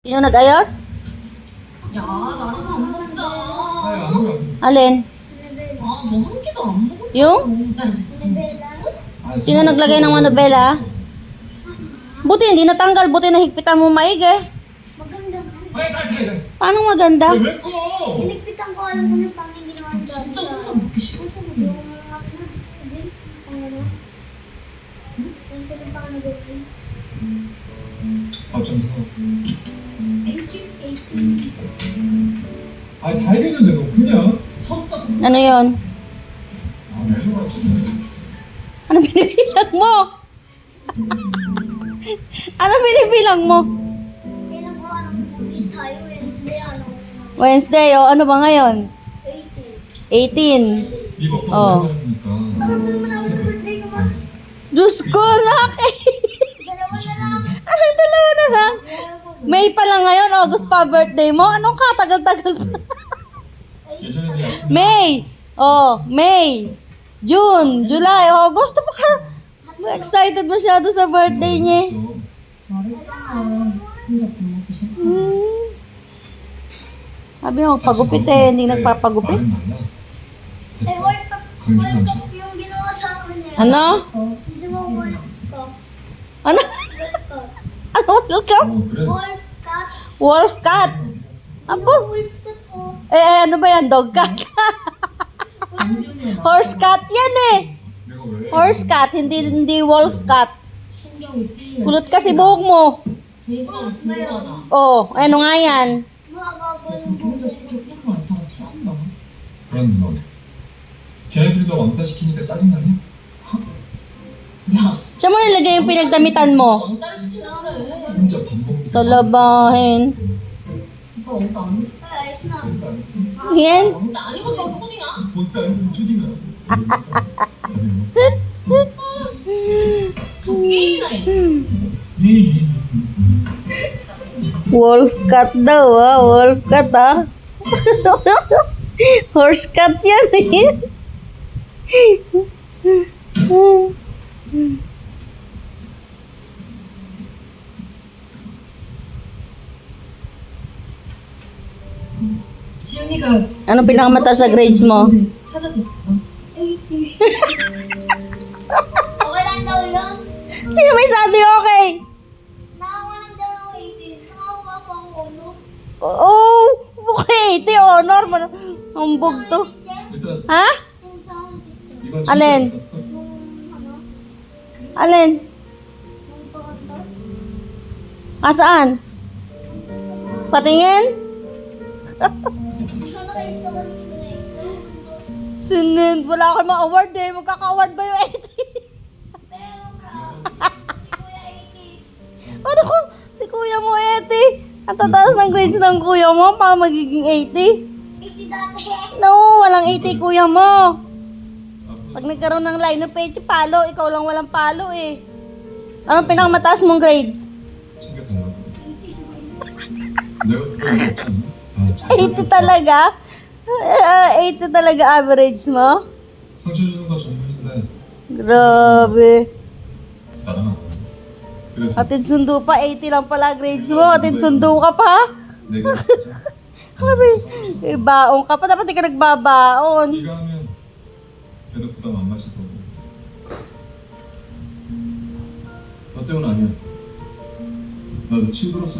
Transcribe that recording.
Sino nag-ayos? 야, 나랑 밥 먹자. Alin? 아, 너 한 끼도 안 먹을 Yung? Sino naglagay ng manobela? Buti hindi natanggal, buti nahigpitan mo maigi. Maganda. Paano maganda? 왜 꺼? Niligpitan ko, alam ko na pang yung ginawa doon 진짜 sa... 혼자 먹기 싫어서 그래. Yung ano, pang ano. Yung pinapang ano doon. 밥좀 사. 18. 아니 다 이겼는데 너 그냥. 졌어. Ano yon? 아 매주가 진짜. Ano binibilang mo? Ano binibilang mo? Kailan ko ano, ulit tayo, Wednesday, ano, Wednesday, o ano ba ngayon? 18. 18. 이 먹고 어. 하니까. Bakit mo naman sa birthday ko ba? Diyos ko, nak! Dalawa na lang. Anong dalawa na lang? May pa lang ngayon, August pa birthday mo. Anong katagal-tagal pa? 예전에는 약간 May! Oh, May! June, July, August. Pa ka? Excited masyado sa birthday niya. 말했잖아. 혼자 밥 먹기 싫어. Sabi mo, pagupit eh. Hindi nagpapagupit. 말은 많아. Ay, World Cup yung ginawa sa akin eh. Ano? Hindi mo World Cup. Ano? World Cup. Ano? Welcome? 그래. Wolf Cup. Wolf cat. Apo? Wolf Cup po. Ano ba yan? Dog cat? 강지훈이가 Horse cat yan eh. 내가 왜? Horse cat, hindi wolf cat. 신경이 쓰이면 Kulot kasi buhok mo. 대박 궁금하다. Oh, ano nga yan? Mahaba yung 너 혼자 속으로 계속 앓다가 체한다. 그런 너. 걔네들도 왕따 시키니까 짜증나냐? 야, Siya mo nilagay yung pinagdamitan mo. 왕따를 시키자 그래. 혼자 밥 먹는. Sa labahin. 오빠 왕따 아니? Ay, ayos na. Yan. 왕따 아니거든 코딩아. 왕따 아니고 초딩아. 가서 게임이나 해. Wolf cat daw wolf cat Horse cat yan eh. 지훈이가 Anong pinakamataas sa grades mo? 찾아줬어. 80. Okay lang daw yun. Sino may sabi okay? Nakakuha lang daw ako 18. Nakakuha pa ang ulo. Oh, okay. Ito honor mo. Ang bug to. Teacher? 일단 Ha? Sino sa akong teacher? 이건 알렌. Nung ano? Alin? Nung pagkanta? Asaan? Patingin? Hindi ko nakita kanina eh. Sunod. Wala akong ma-award eh. Magkaka-award ba yung 80? Pero ka. Si Kuya 80. Ano ko? Si kuya mo 80. Ang tataas ng grades ng kuya mo para magiging 80. 80 dati. No, walang 80 kuya mo. Pag nagkaroon ng line of page, palo. Ikaw lang walang palo eh. Anong pinakamataas mong grades? 챙겼던 거. 내가 그걸 먹지. 80 talaga? 80 talaga average mo? 상처 주는 거 전문인데 Grabe. 나랑 안 해. 그래서 Atid sundo pa, 80 lang pala grades mo. Atid sundo ka pa? 내가 Sabi, baong ka pa. Dapat di ka nagbabaon. 네가 하면 걔도 부담 안 가실 거고 너 때문 아니야 나도 친구로서